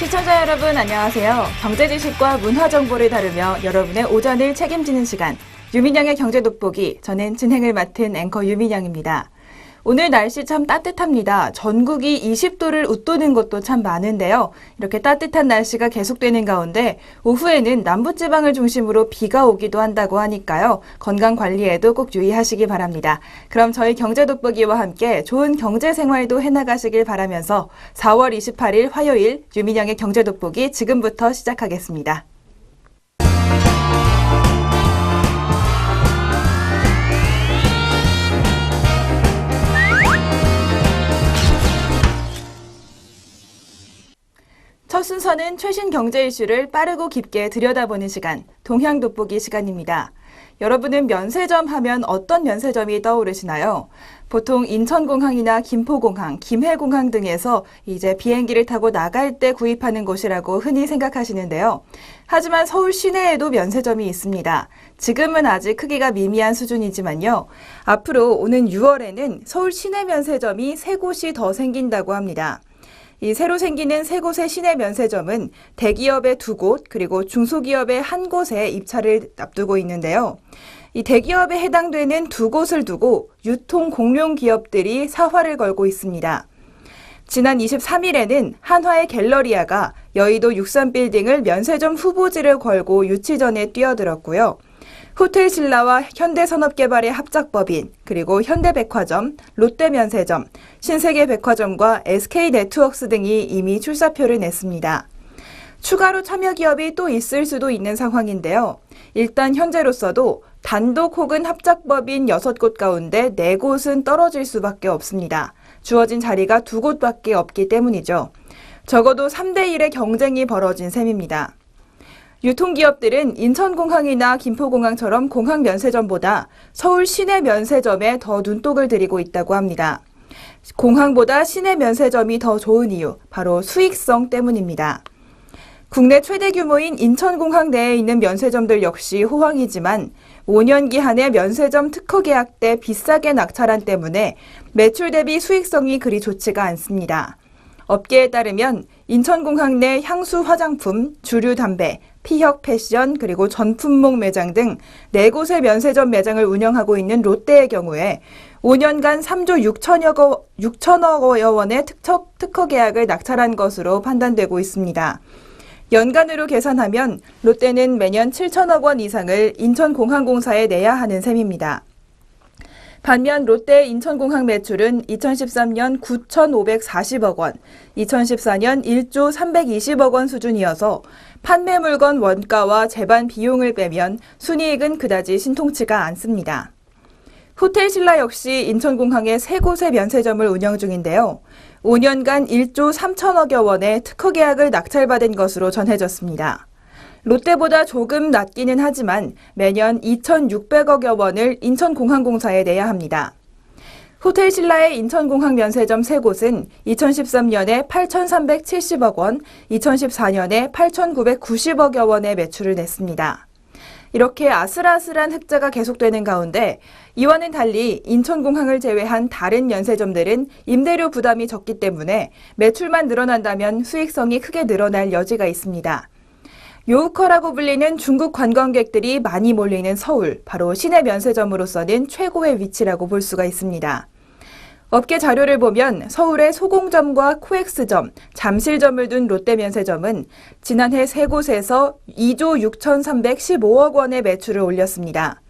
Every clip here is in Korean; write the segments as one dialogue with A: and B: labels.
A: 시청자 여러분 안녕하세요. 경제 지식과 문화 정보를 다루며 여러분의 오전을 책임지는 시간 유민영의 경제 돋보기. 저는 진행을 맡은 앵커 유민영입니다. 오늘 날씨 참 따뜻합니다. 전국이 20도를 웃도는 곳도 참 많은데요. 이렇게 따뜻한 날씨가 계속되는 가운데 오후에는 남부지방을 중심으로 비가 오기도 한다고 하니까요. 건강 관리에도 꼭 유의하시기 바랍니다. 그럼 저희 경제 돋보기와 함께 좋은 경제 생활도 해나가시길 바라면서 4월 28일 화요일 유민영의 경제 돋보기 지금부터 시작하겠습니다. 첫 순서는 최신 경제 이슈를 빠르고 깊게 들여다보는 시간, 동향 돋보기 시간입니다. 여러분은 면세점 하면 어떤 면세점이 떠오르시나요? 보통 인천공항이나 김포공항, 김해공항 등에서 이제 비행기를 타고 나갈 때 구입하는 곳이라고 흔히 생각하시는데요. 하지만 서울 시내에도 면세점이 있습니다. 지금은 아직 크기가 미미한 수준이지만요. 앞으로 오는 6월에는 서울 시내 면세점이 3곳이 더 생긴다고 합니다. 이 새로 생기는 3곳의 시내 면세점은 대기업의 2곳 그리고 중소기업의 1곳에 입찰을 앞두고 있는데요. 이 대기업에 해당되는 2곳을 두고 유통 공룡 기업들이 사활을 걸고 있습니다. 지난 23일에는 한화의 갤러리아가 여의도 63빌딩을 면세점 후보지를 걸고 유치전에 뛰어들었고요. 호텔신라와 현대산업개발의 합작법인, 그리고 현대백화점, 롯데면세점, 신세계백화점과 SK네트워크스 등이 이미 출사표를 냈습니다. 추가로 참여 기업이 또 있을 수도 있는 상황인데요. 일단 현재로서도 단독 혹은 합작법인 6곳 가운데 4곳은 떨어질 수밖에 없습니다. 주어진 자리가 2곳밖에 없기 때문이죠. 적어도 3대1의 경쟁이 벌어진 셈입니다. 유통기업들은 인천공항이나 김포공항처럼 공항 면세점보다 서울 시내 면세점에 더 눈독을 들이고 있다고 합니다. 공항보다 시내 면세점이 더 좋은 이유, 바로 수익성 때문입니다. 국내 최대 규모인 인천공항 내에 있는 면세점들 역시 호황이지만 5년 기한의 면세점 특허 계약 때 비싸게 낙찰한 때문에 매출 대비 수익성이 그리 좋지가 않습니다. 업계에 따르면 인천공항 내 향수 화장품, 주류 담배, 피혁 패션, 그리고 전품목 매장 등 4곳의 면세점 매장을 운영하고 있는 롯데의 경우에 5년간 3조 6천억 원의 특허 계약을 낙찰한 것으로 판단되고 있습니다. 연간으로 계산하면 롯데는 매년 7천억 원 이상을 인천공항공사에 내야 하는 셈입니다. 반면 롯데 인천공항 매출은 2013년 9,540억 원, 2014년 1조 320억 원 수준이어서 판매 물건 원가와 제반 비용을 빼면 순이익은 그다지 신통치가 않습니다. 호텔신라 역시 인천공항에 3곳의 면세점을 운영 중인데요. 5년간 1조 3천억여 원의 특허 계약을 낙찰받은 것으로 전해졌습니다. 롯데보다 조금 낮기는 하지만 매년 2,600억여 원을 인천공항공사에 내야 합니다. 호텔신라의 인천공항 면세점 3곳은 2013년에 8,370억 원, 2014년에 8,990억여 원의 매출을 냈습니다. 이렇게 아슬아슬한 흑자가 계속되는 가운데 이와는 달리 인천공항을 제외한 다른 면세점들은 임대료 부담이 적기 때문에 매출만 늘어난다면 수익성이 크게 늘어날 여지가 있습니다. 요우커라고 불리는 중국 관광객들이 많이 몰리는 서울, 바로 시내 면세점으로서는 최고의 위치라고 볼 수가 있습니다. 업계 자료를 보면 서울의 소공점과 코엑스점, 잠실점을 둔 롯데면세점은 지난해 3곳에서 2조 6,315억 원의 매출을 올렸습니다.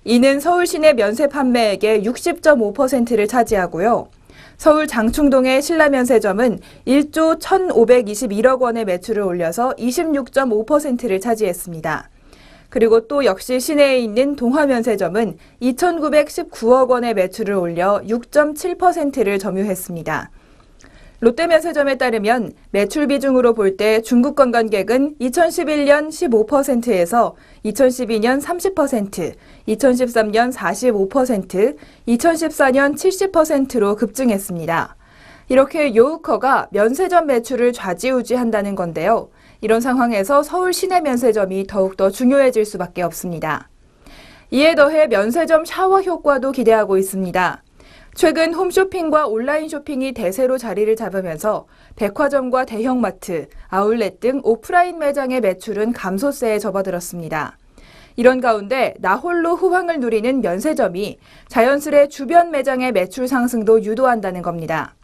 A: 이는 서울 시내 면세 판매액의 60.5%를 차지하고요. 서울 장충동의 신라면세점은 1조 1,521억 원의 매출을 올려서 26.5%를 차지했습니다. 그리고 또 역시 시내에 있는 동화면세점은 2,919억 원의 매출을 올려 6.7%를 점유했습니다. 롯데면세점에 따르면 매출 비중으로 볼 때 중국 관광객은 2011년 15%에서 2012년 30%, 2013년 45%, 2014년 70%로 급증했습니다. 이렇게 요우커가 면세점 매출을 좌지우지한다는 건데요. 이런 상황에서 서울 시내 면세점이 더욱더 중요해질 수밖에 없습니다. 이에 더해 면세점 샤워 효과도 기대하고 있습니다. 최근 홈쇼핑과 온라인 쇼핑이 대세로 자리를 잡으면서 백화점과 대형마트, 아울렛 등 오프라인 매장의 매출은 감소세에 접어들었습니다. 이런 가운데 나홀로 호황을 누리는 면세점이 자연스레 주변 매장의 매출 상승도 유도한다는 겁니다.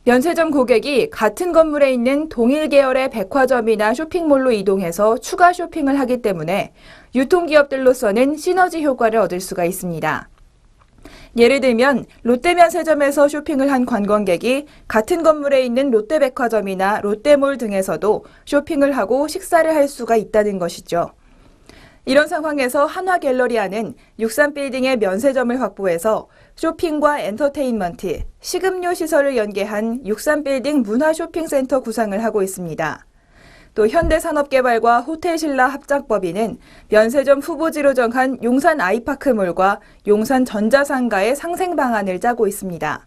A: 면세점 고객이 같은 건물에 있는 동일 계열의 백화점이나 쇼핑몰로 이동해서 추가 쇼핑을 하기 때문에 유통기업들로서는 시너지 효과를 얻을 수가 있습니다. 예를 들면 롯데면세점에서 쇼핑을 한 관광객이 같은 건물에 있는 롯데백화점이나 롯데몰 등에서도 쇼핑을 하고 식사를 할 수가 있다는 것이죠. 이런 상황에서 한화갤러리아는 63빌딩의 면세점을 확보해서 쇼핑과 엔터테인먼트, 식음료 시설을 연계한 63빌딩 문화쇼핑센터 구상을 하고 있습니다. 또 현대산업개발과 호텔신라 합작법인은 면세점 후보지로 정한 용산 아이파크몰과 용산 전자상가의 상생 방안을 짜고 있습니다.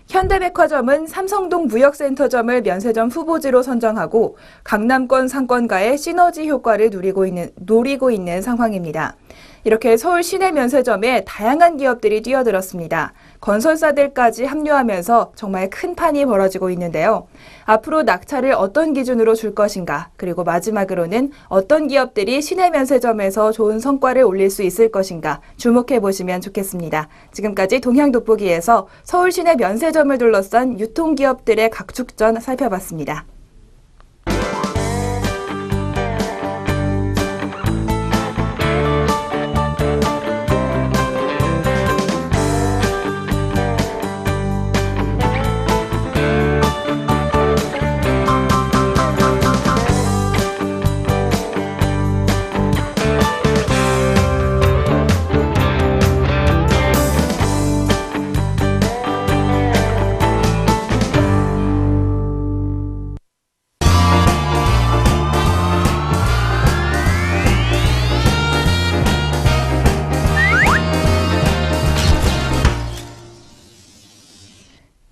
A: 현대백화점은 삼성동 무역센터점을 면세점 후보지로 선정하고 강남권 상권가의 시너지 효과를 노리고 있는 상황입니다. 이렇게 서울 시내 면세점에 다양한 기업들이 뛰어들었습니다. 건설사들까지 합류하면서 정말 큰 판이 벌어지고 있는데요. 앞으로 낙찰을 어떤 기준으로 줄 것인가, 그리고 마지막으로는 어떤 기업들이 시내 면세점에서 좋은 성과를 올릴 수 있을 것인가 주목해 보시면 좋겠습니다. 지금까지 동향돋보기에서 서울 시내 면세점을 둘러싼 유통기업들의 각축전 살펴봤습니다.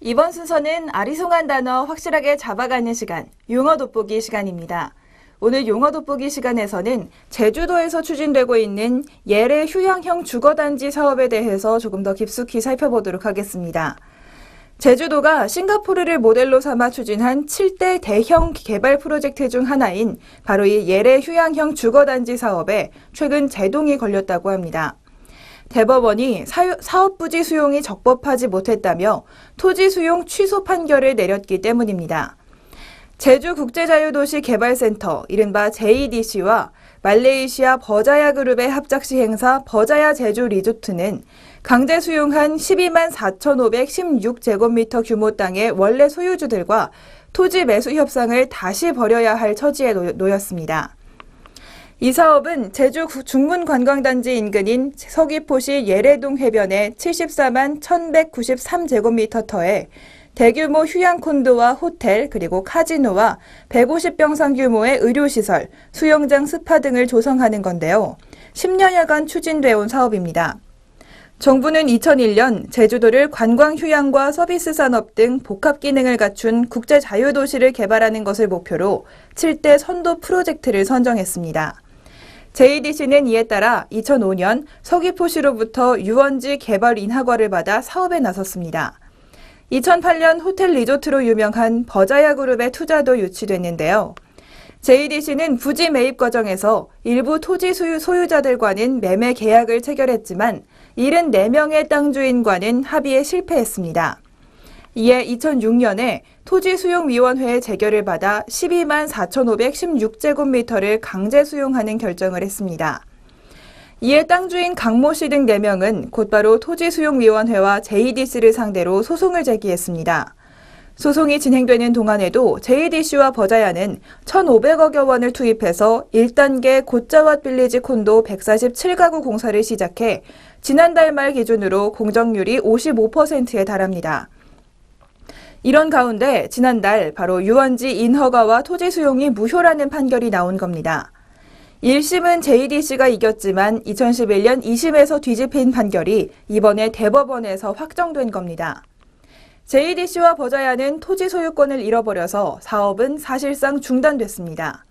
A: 이번 순서는 아리송한 단어 확실하게 잡아가는 시간, 용어 돋보기 시간입니다. 오늘 용어 돋보기 시간에서는 제주도에서 추진되고 있는 예래 휴양형 주거단지 사업에 대해서 조금 더 깊숙이 살펴보도록 하겠습니다. 제주도가 싱가포르를 모델로 삼아 추진한 7대 대형 개발 프로젝트 중 하나인 바로 이 예래 휴양형 주거단지 사업에 최근 제동이 걸렸다고 합니다. 대법원이 사업 부지 수용이 적법하지 못했다며 토지 수용 취소 판결을 내렸기 때문입니다. 제주국제자유도시 개발센터, 이른바 JDC와 말레이시아 버자야 그룹의 합작 시행사 버자야 제주 리조트는 강제 수용한 12만 4,516제곱미터 규모 땅의 원래 소유주들과 토지 매수 협상을 다시 벌여야 할 처지에 놓였습니다. 이 사업은 제주 중문관광단지 인근인 서귀포시 예래동 해변의 74만 1,193제곱미터 터에 대규모 휴양콘도와 호텔, 그리고 카지노와 150병상 규모의 의료시설, 수영장, 스파 등을 조성하는 건데요. 10년여간 추진되어 온 사업입니다. 정부는 2001년 제주도를 관광 휴양과 서비스 산업 등 복합 기능을 갖춘 국제자유도시를 개발하는 것을 목표로 7대 선도 프로젝트를 선정했습니다. JDC는 이에 따라 2005년 서귀포시로부터 유원지 개발 인하과를 받아 사업에 나섰습니다. 2008년 호텔 리조트로 유명한 버자야 그룹의 투자도 유치됐는데요. JDC는 부지 매입 과정에서 일부 토지 소유자들과는 매매 계약을 체결했지만 74명의 땅 주인과는 합의에 실패했습니다. 이에 2006년에 토지수용위원회의 재결을 받아 12만 4,516제곱미터를 강제 수용하는 결정을 했습니다. 이에 땅 주인 강모 씨 등 4명은 곧바로 토지수용위원회와 JDC를 상대로 소송을 제기했습니다. 소송이 진행되는 동안에도 JDC와 버자야는 1,500억여 원을 투입해서 1단계 곶자왓 빌리지 콘도 147가구 공사를 시작해 지난달 말 기준으로 공정률이 55%에 달합니다. 이런 가운데 지난달 바로 유원지 인허가와 토지 수용이 무효라는 판결이 나온 겁니다. 1심은 JDC가 이겼지만 2011년 2심에서 뒤집힌 판결이 이번에 대법원에서 확정된 겁니다. JDC와 버자야는 토지 소유권을 잃어버려서 사업은 사실상 중단됐습니다.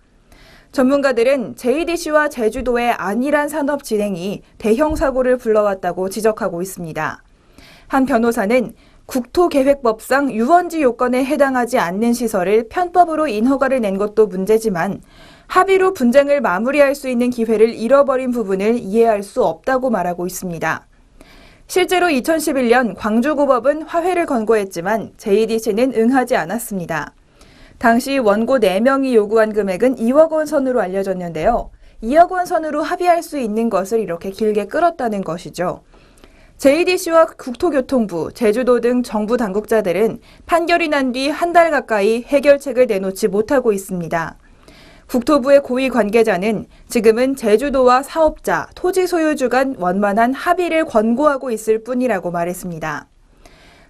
A: 전문가들은 JDC와 제주도의 안일한 산업 진행이 대형 사고를 불러왔다고 지적하고 있습니다. 한 변호사는 국토계획법상 유원지 요건에 해당하지 않는 시설을 편법으로 인허가를 낸 것도 문제지만 합의로 분쟁을 마무리할 수 있는 기회를 잃어버린 부분을 이해할 수 없다고 말하고 있습니다. 실제로 2011년 광주고법은 화해를 권고했지만 JDC는 응하지 않았습니다. 당시 원고 4명이 요구한 금액은 2억 원 선으로 알려졌는데요. 2억 원 선으로 합의할 수 있는 것을 이렇게 길게 끌었다는 것이죠. JDC와 국토교통부, 제주도 등 정부 당국자들은 판결이 난 뒤 한 달 가까이 해결책을 내놓지 못하고 있습니다. 국토부의 고위 관계자는 지금은 제주도와 사업자, 토지 소유주 간 원만한 합의를 권고하고 있을 뿐이라고 말했습니다.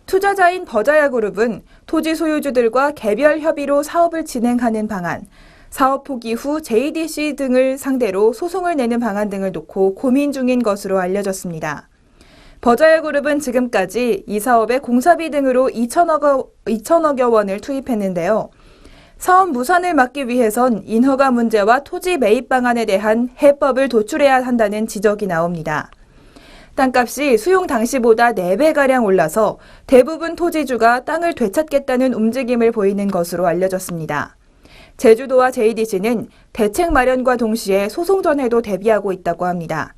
A: 투자자인 버자야그룹은 토지 소유주들과 개별 협의로 사업을 진행하는 방안, 사업 포기 후 JDC 등을 상대로 소송을 내는 방안 등을 놓고 고민 중인 것으로 알려졌습니다. 버자야그룹은 지금까지 이 사업에 공사비 등으로 2천억여 원을 투입했는데요. 사업 무산을 막기 위해선 인허가 문제와 토지 매입 방안에 대한 해법을 도출해야 한다는 지적이 나옵니다. 땅값이 수용 당시보다 4배가량 올라서 대부분 토지주가 땅을 되찾겠다는 움직임을 보이는 것으로 알려졌습니다. 제주도와 JDC는 대책 마련과 동시에 소송 전에도 대비하고 있다고 합니다.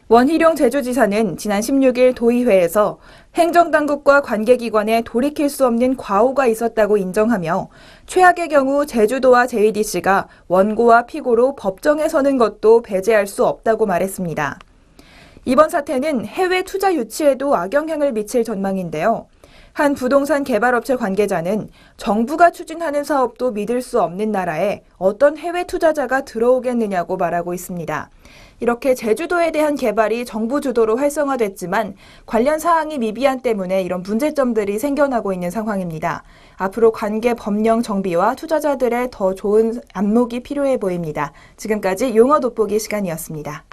A: 원희룡 제주지사는 지난 16일 도의회에서 행정당국과 관계기관에 돌이킬 수 없는 과오가 있었다고 인정하며 최악의 경우 제주도와 JDC가 원고와 피고로 법정에 서는 것도 배제할 수 없다고 말했습니다. 이번 사태는 해외 투자 유치에도 악영향을 미칠 전망인데요. 한 부동산 개발업체 관계자는 정부가 추진하는 사업도 믿을 수 없는 나라에 어떤 해외 투자자가 들어오겠느냐고 말하고 있습니다. 이렇게 제주도에 대한 개발이 정부 주도로 활성화됐지만 관련 사항이 미비한 때문에 이런 문제점들이 생겨나고 있는 상황입니다. 앞으로 관계 법령 정비와 투자자들의 더 좋은 안목이 필요해 보입니다. 지금까지 용어 돋보기 시간이었습니다.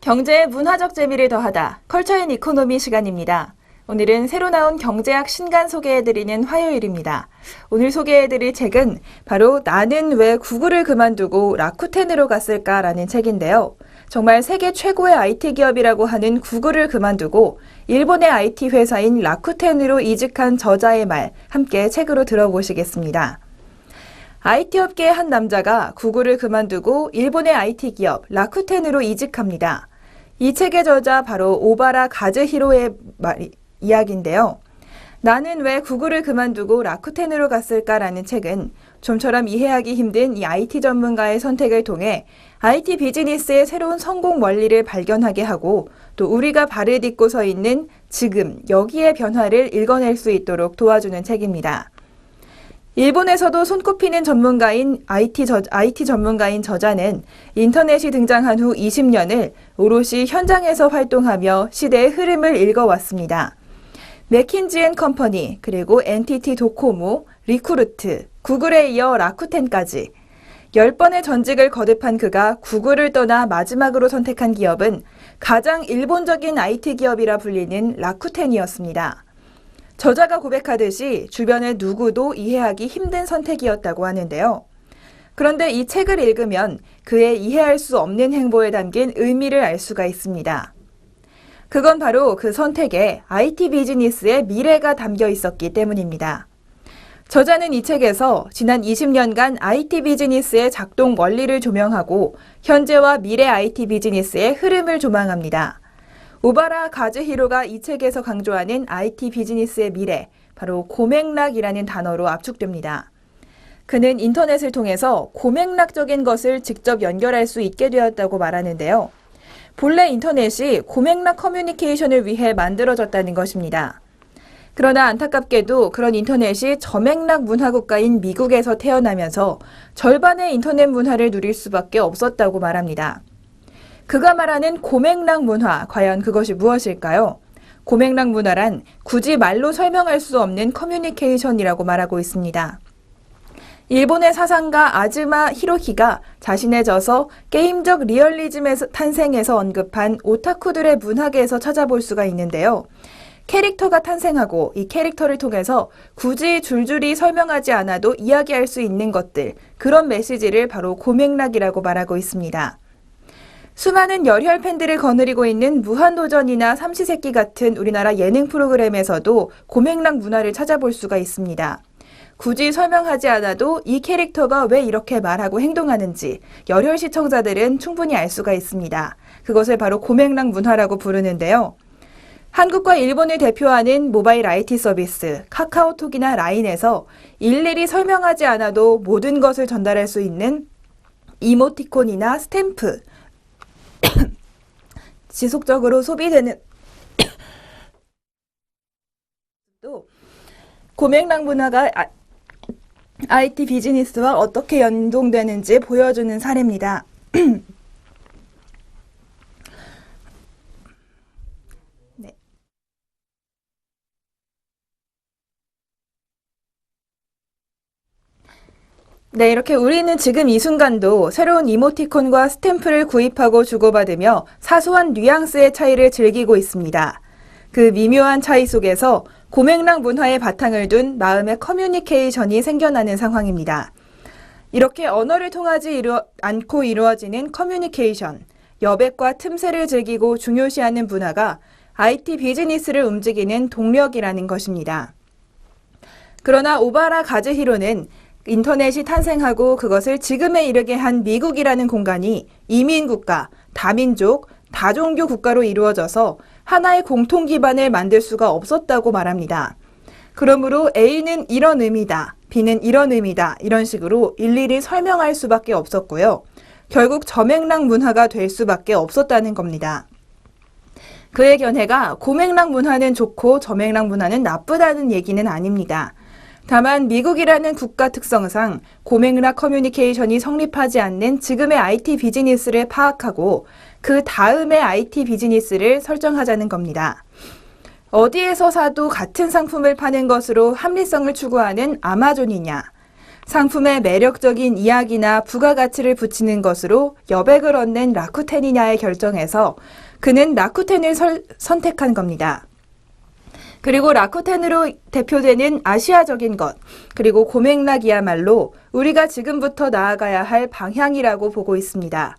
A: 경제의 문화적 재미를 더하다. 컬처 앤 이코노미 시간입니다. 오늘은 새로 나온 경제학 신간 소개해드리는 화요일입니다. 오늘 소개해드릴 책은 바로 나는 왜 구글을 그만두고 라쿠텐으로 갔을까라는 책인데요. 정말 세계 최고의 IT 기업이라고 하는 구글을 그만두고 일본의 IT 회사인 라쿠텐으로 이직한 저자의 말 함께 책으로 들어보시겠습니다. IT 업계의 한 남자가 구글을 그만두고 일본의 IT 기업 라쿠텐으로 이직합니다. 이 책의 저자 바로 오바라 가즈히로의 이야기인데요. 나는 왜 구글을 그만두고 라쿠텐으로 갔을까라는 책은 좀처럼 이해하기 힘든 이 IT 전문가의 선택을 통해 IT 비즈니스의 새로운 성공 원리를 발견하게 하고 또 우리가 발을 딛고 서 있는 지금 여기의 변화를 읽어낼 수 있도록 도와주는 책입니다. 일본에서도 손꼽히는 전문가인 IT 전문가인 저자는 인터넷이 등장한 후 20년을 오롯이 현장에서 활동하며 시대의 흐름을 읽어왔습니다. 맥킨지앤컴퍼니, 그리고 NTT 도코모, 리쿠루트, 구글에 이어 라쿠텐까지 10번의 전직을 거듭한 그가 구글을 떠나 마지막으로 선택한 기업은 가장 일본적인 IT 기업이라 불리는 라쿠텐이었습니다. 저자가 고백하듯이 주변의 누구도 이해하기 힘든 선택이었다고 하는데요. 그런데 이 책을 읽으면 그의 이해할 수 없는 행보에 담긴 의미를 알 수가 있습니다. 그건 바로 그 선택에 IT 비즈니스의 미래가 담겨 있었기 때문입니다. 저자는 이 책에서 지난 20년간 IT 비즈니스의 작동 원리를 조명하고 현재와 미래 IT 비즈니스의 흐름을 조망합니다. 오바라 가즈히로가 이 책에서 강조하는 IT 비즈니스의 미래, 바로 고맥락이라는 단어로 압축됩니다. 그는 인터넷을 통해서 고맥락적인 것을 직접 연결할 수 있게 되었다고 말하는데요. 본래 인터넷이 고맥락 커뮤니케이션을 위해 만들어졌다는 것입니다. 그러나 안타깝게도 그런 인터넷이 저맥락 문화국가인 미국에서 태어나면서 절반의 인터넷 문화를 누릴 수밖에 없었다고 말합니다. 그가 말하는 고맥락 문화, 과연 그것이 무엇일까요? 고맥락 문화란 굳이 말로 설명할 수 없는 커뮤니케이션이라고 말하고 있습니다. 일본의 사상가 아즈마 히로히가 자신의 저서 게임적 리얼리즘에서 탄생에서 언급한 오타쿠들의 문학에서 찾아볼 수가 있는데요. 캐릭터가 탄생하고 이 캐릭터를 통해서 굳이 줄줄이 설명하지 않아도 이야기할 수 있는 것들, 그런 메시지를 바로 고맥락이라고 말하고 있습니다. 수많은 열혈 팬들을 거느리고 있는 무한도전이나 삼시세끼 같은 우리나라 예능 프로그램에서도 고맥락 문화를 찾아볼 수가 있습니다. 굳이 설명하지 않아도 이 캐릭터가 왜 이렇게 말하고 행동하는지 열혈 시청자들은 충분히 알 수가 있습니다. 그것을 바로 고맥락 문화라고 부르는데요. 한국과 일본을 대표하는 모바일 IT 서비스 카카오톡이나 라인에서 일일이 설명하지 않아도 모든 것을 전달할 수 있는 이모티콘이나 스탬프, 지속적으로 소비되는 또 고맥락 문화가 IT 비즈니스와 어떻게 연동되는지 보여주는 사례입니다. 네. 네, 이렇게 우리는 지금 이 순간도 새로운 이모티콘과 스탬프를 구입하고 주고받으며 사소한 뉘앙스의 차이를 즐기고 있습니다. 그 미묘한 차이 속에서 고맥락 문화의 바탕을 둔 마음의 커뮤니케이션이 생겨나는 상황입니다. 이렇게 언어를 통하지 않고 이루어지는 커뮤니케이션, 여백과 틈새를 즐기고 중요시하는 문화가 IT 비즈니스를 움직이는 동력이라는 것입니다. 그러나 오바라 가즈히로는 인터넷이 탄생하고 그것을 지금에 이르게 한 미국이라는 공간이 이민국가, 다민족, 다종교 국가로 이루어져서 하나의 공통 기반을 만들 수가 없었다고 말합니다. 그러므로 A는 이런 의미다, B는 이런 의미다, 이런 식으로 일일이 설명할 수밖에 없었고요. 결국 저맥락 문화가 될 수밖에 없었다는 겁니다. 그의 견해가 고맥락 문화는 좋고 저맥락 문화는 나쁘다는 얘기는 아닙니다. 다만 미국이라는 국가 특성상 고맥락 커뮤니케이션이 성립하지 않는 지금의 IT 비즈니스를 파악하고 그 다음의 IT 비즈니스를 설정하자는 겁니다. 어디에서 사도 같은 상품을 파는 것으로 합리성을 추구하는 아마존이냐, 상품에 매력적인 이야기나 부가가치를 붙이는 것으로 여백을 얻는 라쿠텐이냐의 결정에서 그는 라쿠텐을 선택한 겁니다. 그리고 라쿠텐으로 대표되는 아시아적인 것, 그리고 고맥락이야말로 우리가 지금부터 나아가야 할 방향이라고 보고 있습니다.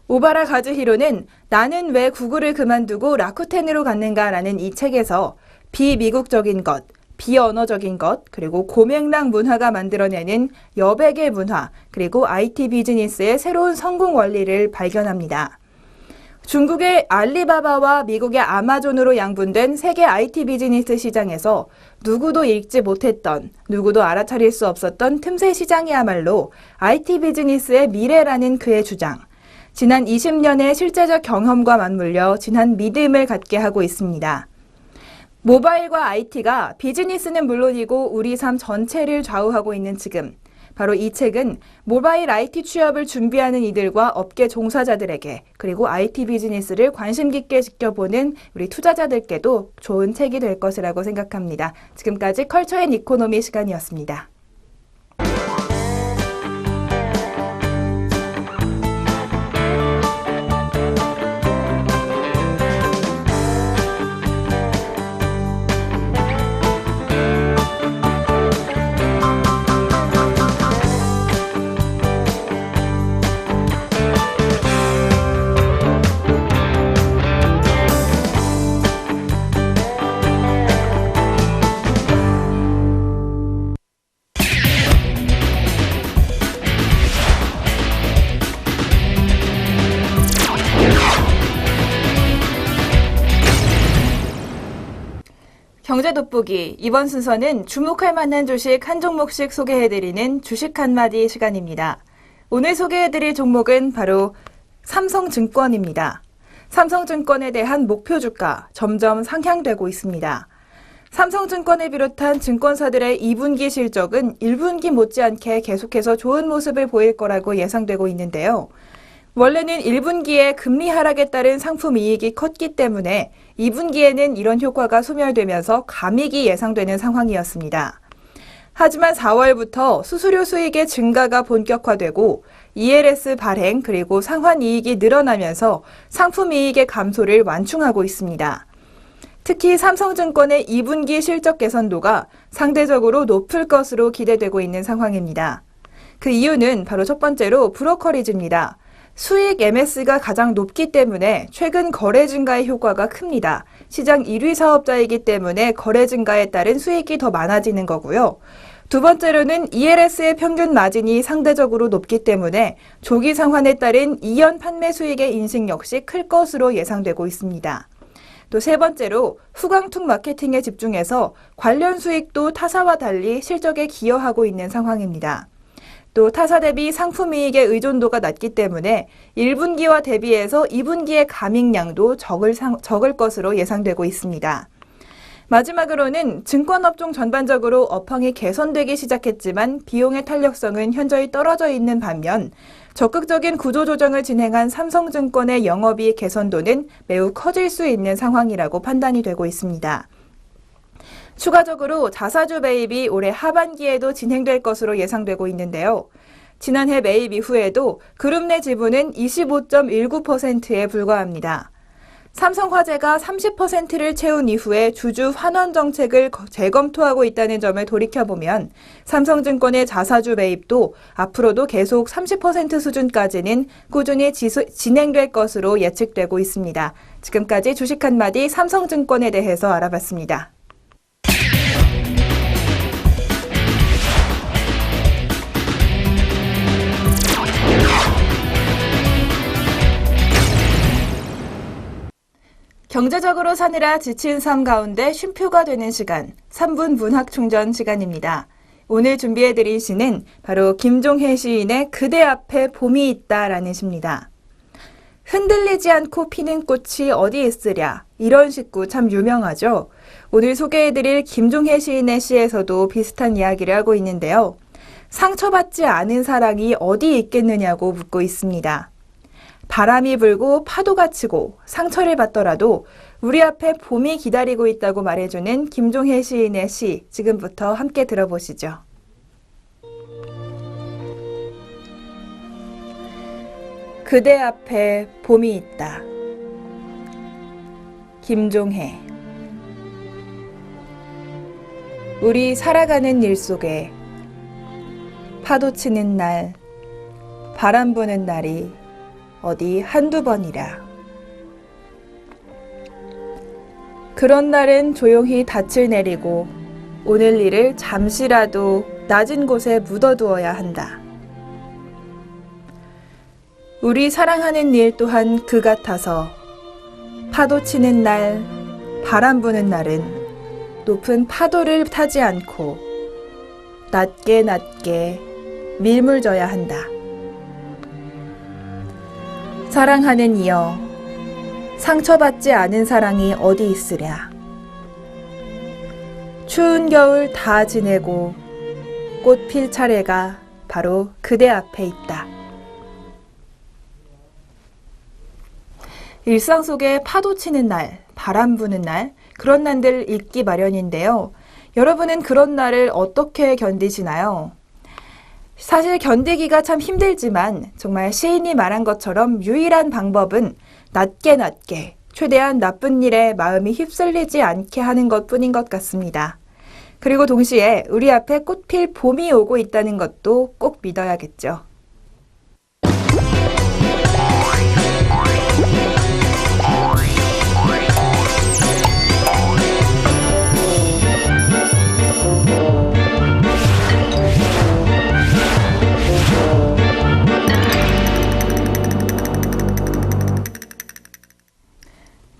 A: 오바라 가즈히로는 나는 왜 구글을 그만두고 라쿠텐으로 갔는가라는 이 책에서 비미국적인 것, 비언어적인 것, 그리고 고맥락 문화가 만들어내는 여백의 문화, 그리고 IT 비즈니스의 새로운 성공 원리를 발견합니다. 중국의 알리바바와 미국의 아마존으로 양분된 세계 IT 비즈니스 시장에서 누구도 읽지 못했던, 누구도 알아차릴 수 없었던 틈새 시장이야말로 IT 비즈니스의 미래라는 그의 주장. 지난 20년의 실제적 경험과 맞물려 진한 믿음을 갖게 하고 있습니다. 모바일과 IT가 비즈니스는 물론이고 우리 삶 전체를 좌우하고 있는 지금, 바로 이 책은 모바일 IT 취업을 준비하는 이들과 업계 종사자들에게, 그리고 IT 비즈니스를 관심 깊게 지켜보는 우리 투자자들께도 좋은 책이 될 것이라고 생각합니다. 지금까지 컬처 앤 이코노미 시간이었습니다. 경제 돋보기, 이번 순서는 주목할 만한 주식 한 종목씩 소개해드리는 주식 한마디 시간입니다. 오늘 소개해드릴 종목은 바로 삼성증권입니다. 삼성증권에 대한 목표 주가 점점 상향되고 있습니다. 삼성증권을 비롯한 증권사들의 2분기 실적은 1분기 못지않게 계속해서 좋은 모습을 보일 거라고 예상되고 있는데요. 원래는 1분기에 금리 하락에 따른 상품 이익이 컸기 때문에 2분기에는 이런 효과가 소멸되면서 감익이 예상되는 상황이었습니다. 하지만 4월부터 수수료 수익의 증가가 본격화되고 ELS 발행 그리고 상환 이익이 늘어나면서 상품 이익의 감소를 완충하고 있습니다. 특히 삼성증권의 2분기 실적 개선도가 상대적으로 높을 것으로 기대되고 있는 상황입니다. 그 이유는 바로 첫 번째로 브로커리지입니다. 수익 MS가 가장 높기 때문에 최근 거래 증가의 효과가 큽니다. 시장 1위 사업자이기 때문에 거래 증가에 따른 수익이 더 많아지는 거고요. 두 번째로는 ELS의 평균 마진이 상대적으로 높기 때문에 조기 상환에 따른 이연 판매 수익의 인식 역시 클 것으로 예상되고 있습니다. 또 세 번째로 후광투 마케팅에 집중해서 관련 수익도 타사와 달리 실적에 기여하고 있는 상황입니다. 또 타사 대비 상품 이익의 의존도가 낮기 때문에 1분기와 대비해서 2분기의 감익량도 적을 것으로 예상되고 있습니다. 마지막으로는 증권업종 전반적으로 업황이 개선되기 시작했지만 비용의 탄력성은 현저히 떨어져 있는 반면 적극적인 구조조정을 진행한 삼성증권의 영업이익 개선도는 매우 커질 수 있는 상황이라고 판단이 되고 있습니다. 추가적으로 자사주 매입이 올해 하반기에도 진행될 것으로 예상되고 있는데요. 지난해 매입 이후에도 그룹 내 지분은 25.19%에 불과합니다. 삼성화재가 30%를 채운 이후에 주주 환원 정책을 재검토하고 있다는 점을 돌이켜보면 삼성증권의 자사주 매입도 앞으로도 계속 30% 수준까지는 꾸준히 진행될 것으로 예측되고 있습니다. 지금까지 주식 한마디 삼성증권에 대해서 알아봤습니다. 경제적으로 사느라 지친 삶 가운데 쉼표가 되는 시간, 3분 문학 충전 시간입니다. 오늘 준비해드린 시는 바로 김종혜 시인의 그대 앞에 봄이 있다라는 시입니다. 흔들리지 않고 피는 꽃이 어디 있으랴, 이런 식구 참 유명하죠. 오늘 소개해드릴 김종혜 시인의 시에서도 비슷한 이야기를 하고 있는데요. 상처받지 않은 사랑이 어디 있겠느냐고 묻고 있습니다. 바람이 불고 파도가 치고 상처를 받더라도 우리 앞에 봄이 기다리고 있다고 말해주는 김종혜 시인의 시, 지금부터 함께 들어보시죠. 그대 앞에 봄이 있다. 김종혜. 우리 살아가는 일 속에 파도 치는 날, 바람 부는 날이 어디 한두 번이라. 그런 날은 조용히 닻을 내리고 오늘 일을 잠시라도 낮은 곳에 묻어두어야 한다. 우리 사랑하는 일 또한 그 같아서 파도 치는 날, 바람 부는 날은 높은 파도를 타지 않고 낮게 낮게 밀물져야 한다. 사랑하는 이여, 상처받지 않은 사랑이 어디 있으랴. 추운 겨울 다 지내고 꽃 필 차례가 바로 그대 앞에 있다. 일상 속에 파도 치는 날, 바람 부는 날, 그런 날들 있기 마련인데요. 여러분은 그런 날을 어떻게 견디시나요? 사실 견디기가 참 힘들지만 정말 시인이 말한 것처럼 유일한 방법은 낮게 낮게 최대한 나쁜 일에 마음이 휩쓸리지 않게 하는 것뿐인 것 같습니다. 그리고 동시에 우리 앞에 꽃필 봄이 오고 있다는 것도 꼭 믿어야겠죠.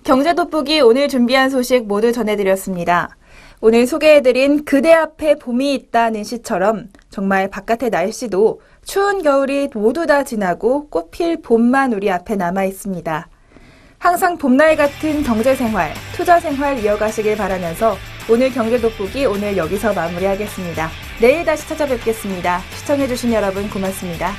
A: 경제돋보기 오늘 준비한 소식 모두 전해드렸습니다. 오늘 소개해드린 그대 앞에 봄이 있다는 시처럼 정말 바깥의 날씨도 추운 겨울이 모두 다 지나고 꽃필 봄만 우리 앞에 남아 있습니다. 항상 봄날 같은 경제생활, 투자생활 이어가시길 바라면서 오늘 경제 돋보기 오늘 여기서 마무리하겠습니다. 내일 다시 찾아뵙겠습니다. 시청해주신 여러분 고맙습니다.